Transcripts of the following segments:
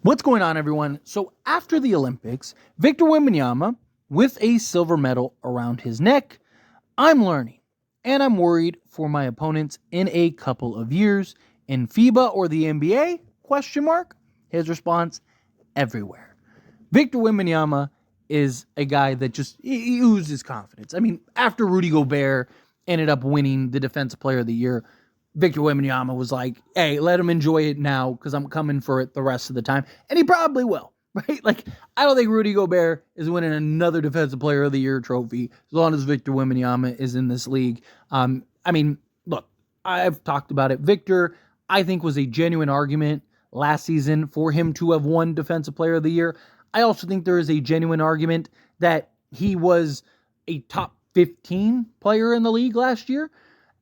What's going on, everyone? So, after the Olympics, Victor Wembanyama, with a silver medal around his neck, I'm learning, and I'm worried for my opponents in a couple of years in FIBA or the NBA? Question mark. His response: everywhere. Victor Wembanyama is a guy that just he oozes confidence. I mean, after Rudy Gobert ended up winning the Defensive Player of the Year, Victor Wembanyama was like, hey, let him enjoy it now because I'm coming for it the rest of the time. And he probably will, right? Like, I don't think Rudy Gobert is winning another Defensive Player of the Year trophy as long as Victor Wembanyama is in this league. Look, I've talked about it. Victor, I think, was a genuine argument last season for him to have won Defensive Player of the Year. I also think there is a genuine argument that he was a top 15 player in the league last year.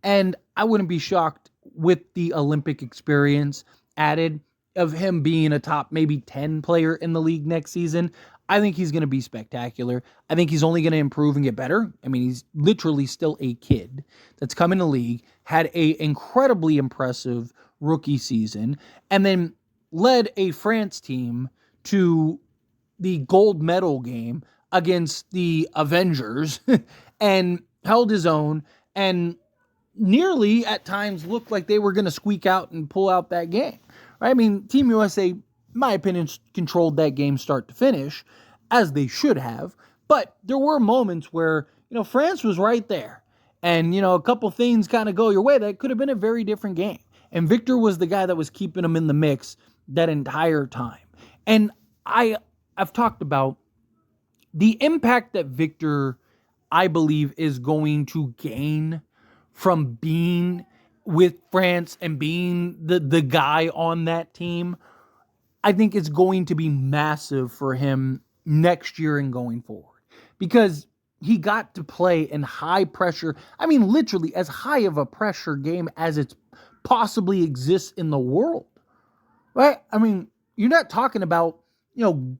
And I wouldn't be shocked with the Olympic experience added of him being a top maybe 10 player in the league next season. I think he's going to be spectacular. I think he's only going to improve and get better. I mean, he's literally still a kid that's come in the league, had a incredibly impressive rookie season, and then led a France team to the gold medal game against the Avengers and held his own and nearly at times looked like they were going to squeak out and pull out that game. Right? I mean, Team USA, in my opinion, controlled that game start to finish, as they should have. But there were moments where, France was right there. And, a couple things kind of go your way. That could have been a very different game. And Victor was the guy that was keeping them in the mix that entire time. And I've talked about the impact that Victor, I believe, is going to gain from being with France and being the guy on that team. I think it's going to be massive for him next year and going forward, because he got to play in high pressure. I mean, literally as high of a pressure game as it possibly exists in the world, right? I mean, you're not talking about,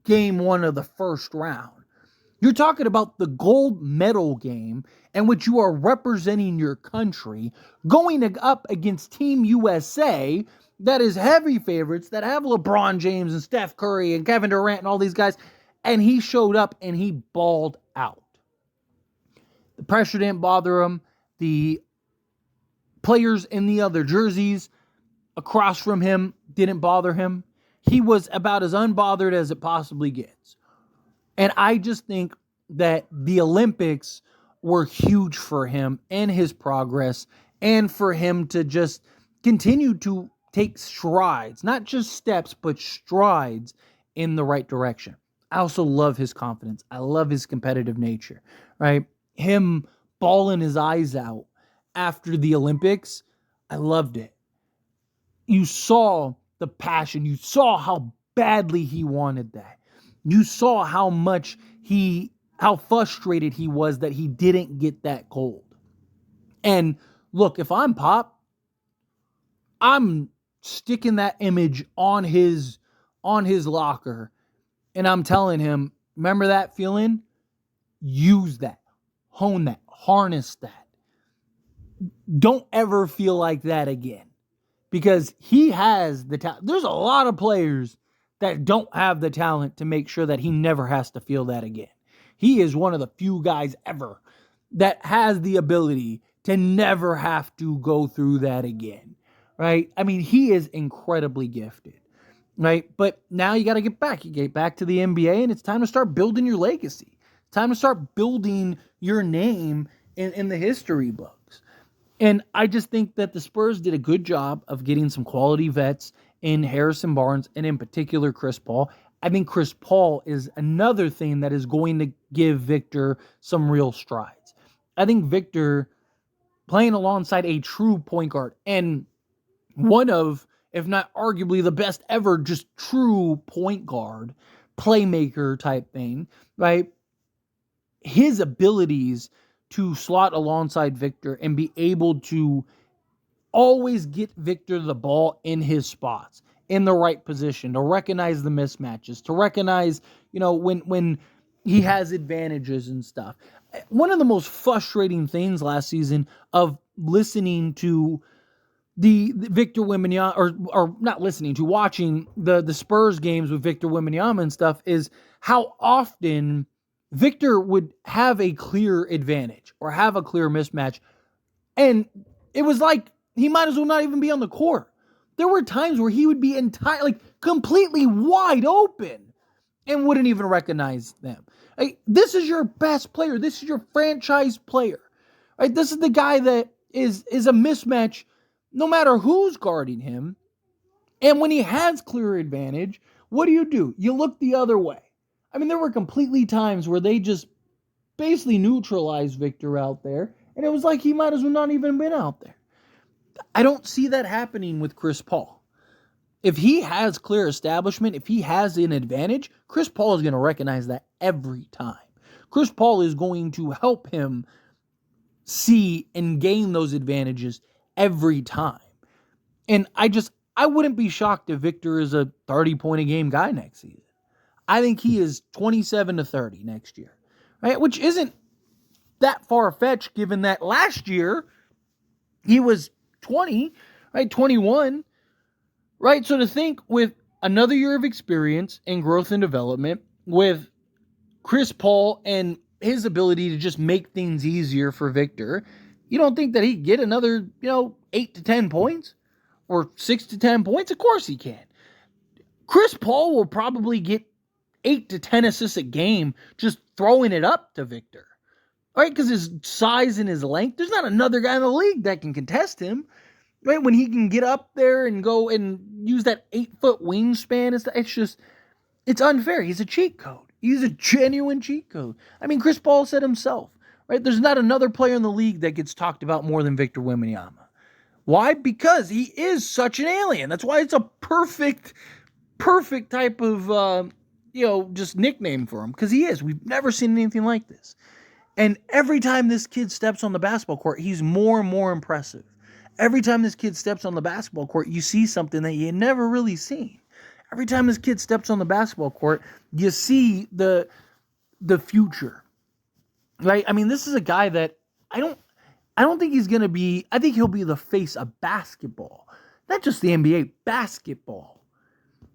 game one of the first round. You're talking about the gold medal game in which you are representing your country, going up against Team USA that is heavy favorites, that have LeBron James and Steph Curry and Kevin Durant and all these guys. And he showed up and he balled out. The pressure didn't bother him. The players in the other jerseys across from him didn't bother him. He was about as unbothered as it possibly gets. And I just think that the Olympics were huge for him and his progress, and for him to just continue to take strides, not just steps, but strides in the right direction. I also love his confidence. I love his competitive nature, right? Him bawling his eyes out after the Olympics, I loved it. You saw the passion. You saw how badly he wanted that. You saw how frustrated he was that he didn't get that gold. And look, if I'm Pop, I'm sticking that image on his locker, and I'm telling him, remember that feeling? Use that, hone that, harness that. Don't ever feel like that again, because he has the talent. There's a lot of players that don't have the talent to make sure that he never has to feel that again. He is one of the few guys ever that has the ability to never have to go through that again, right? I mean, he is incredibly gifted, right? But now you got to get back. You get back to the NBA, and it's time to start building your legacy. It's time to start building your name in the history books. And I just think that the Spurs did a good job of getting some quality vets in Harrison Barnes, and in particular Chris Paul. I think Chris Paul is another thing that is going to give Victor some real strides. I think Victor, playing alongside a true point guard and one of, if not arguably the best ever, just true point guard, playmaker type thing, right? His abilities to slot alongside Victor and be able to always get Victor the ball in his spots, in the right position, to recognize the mismatches, to recognize, when he has advantages and stuff. One of the most frustrating things last season of listening to the Victor Wembanyama, or not listening to, watching the Spurs games with Victor Wembanyama and stuff, is how often Victor would have a clear advantage or have a clear mismatch, and it was like he might as well not even be on the court. There were times where he would be completely wide open and wouldn't even recognize them. Like, this is your best player. This is your franchise player. Right? This is the guy that is a mismatch no matter who's guarding him. And when he has clear advantage, what do? You look the other way. I mean, there were completely times where they just basically neutralized Victor out there, and it was like he might as well not even been out there. I don't see that happening with Chris Paul. If he has clear establishment, if he has an advantage, Chris Paul is going to recognize that every time. Chris Paul is going to help him see and gain those advantages every time. And I wouldn't be shocked if Victor is a 30-point-a-game guy next season. I think he is 27 to 30 next year, right? Which isn't that far-fetched given that last year he was 20, right? 21, right? So to think with another year of experience and growth and development, with Chris Paul and his ability to just make things easier for Victor, you don't think that he'd get another, 8 to 10 points or 6 to 10 points? Of course he can. Chris Paul will probably get 8 to 10 assists a game just throwing it up to Victor. Right? Because his size and his length, there's not another guy in the league that can contest him. Right? When he can get up there and go and use that 8-foot wingspan, it's unfair. He's a cheat code. He's a genuine cheat code. I mean, Chris Paul said himself, right? There's not another player in the league that gets talked about more than Victor Wembanyama. Why? Because he is such an alien. That's why it's a perfect type of, just nickname for him. Because he is. We've never seen anything like this. And every time this kid steps on the basketball court, he's more and more impressive. Every time this kid steps on the basketball court, you see something that you had never really seen. Every time this kid steps on the basketball court, you see the future. Right? I mean, this is a guy that I don't think he's going to be, I think he'll be the face of basketball. Not just the NBA, basketball.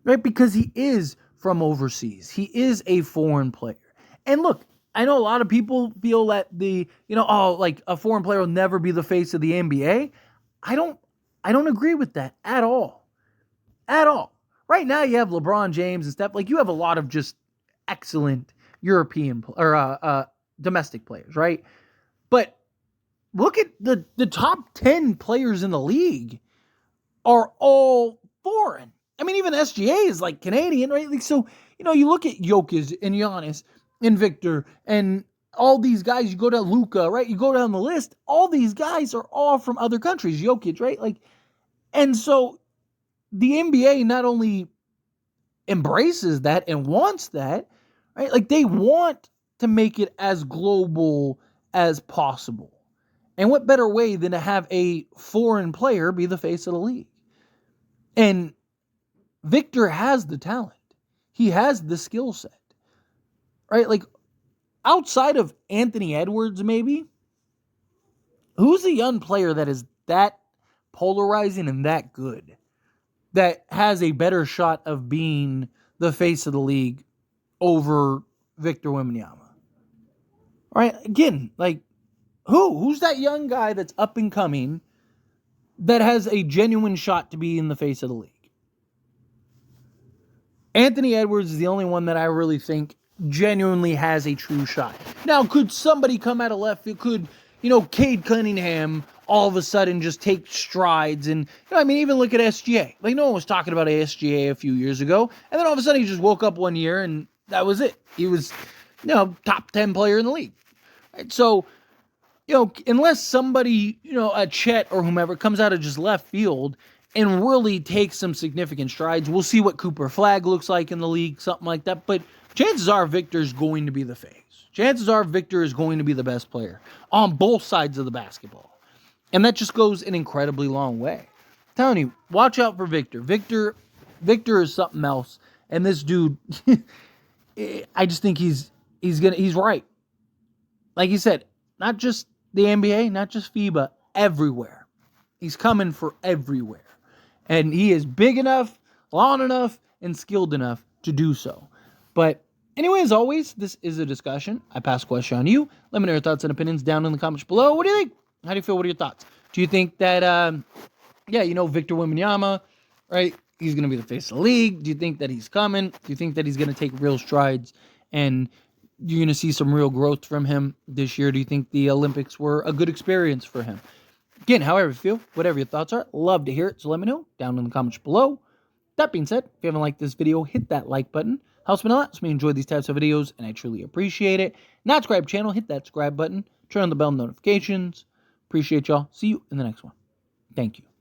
Right? Because he is from overseas. He is a foreign player. And look, I know a lot of people feel that a foreign player will never be the face of the NBA. I don't agree with that at all. At all. Right now you have LeBron James and stuff. Like, you have a lot of just excellent European or domestic players, right? But look at the top 10 players in the league are all foreign. I mean, even SGA is like Canadian, right? Like, so, you look at Jokic and Giannis and Victor and all these guys, you go to Luka, right? You go down the list, all these guys are all from other countries, Jokic, right? Like, and so the NBA not only embraces that and wants that, right? Like, they want to make it as global as possible. And what better way than to have a foreign player be the face of the league? And Victor has the talent. He has the skill set. Right? Like, outside of Anthony Edwards, maybe, who's a young player that is that polarizing and that good, that has a better shot of being the face of the league over Victor Wembanyama? All right? Again, like, who's that young guy that's up and coming that has a genuine shot to be in the face of the league? Anthony Edwards is the only one that I really think genuinely has a true shot. Now, could somebody come out of left field? Could, Cade Cunningham all of a sudden just take strides? And, even look at SGA. Like, no one was talking about SGA a few years ago. And then all of a sudden he just woke up one year and that was it. He was, top 10 player in the league. Right? So, unless somebody, a Chet or whomever comes out of just left field and really takes some significant strides, we'll see what Cooper Flagg looks like in the league, something like that. But chances are Victor's going to be the face. Chances are Victor is going to be the best player on both sides of the basketball. And that just goes an incredibly long way. I'm telling you, watch out for Victor. Victor is something else. And this dude, I just think he's right. Like you said, not just the NBA, not just FIBA, everywhere. He's coming for everywhere. And he is big enough, long enough, and skilled enough to do so. But anyway, as always, this is a discussion. I pass a question on you. Let me know your thoughts and opinions down in the comments below. What do you think? How do you feel? What are your thoughts? Do you think that, Victor Wembanyama, right? He's going to be the face of the league. Do you think that he's coming? Do you think that he's going to take real strides and you're going to see some real growth from him this year? Do you think the Olympics were a good experience for him? Again, however you feel, whatever your thoughts are, love to hear it. So let me know down in the comments below. That being said, if you haven't liked this video, hit that like button. Helps me a lot. Helps me enjoy these types of videos, and I truly appreciate it. Not subscribe channel, hit that subscribe button. Turn on the bell notifications. Appreciate y'all. See you in the next one. Thank you.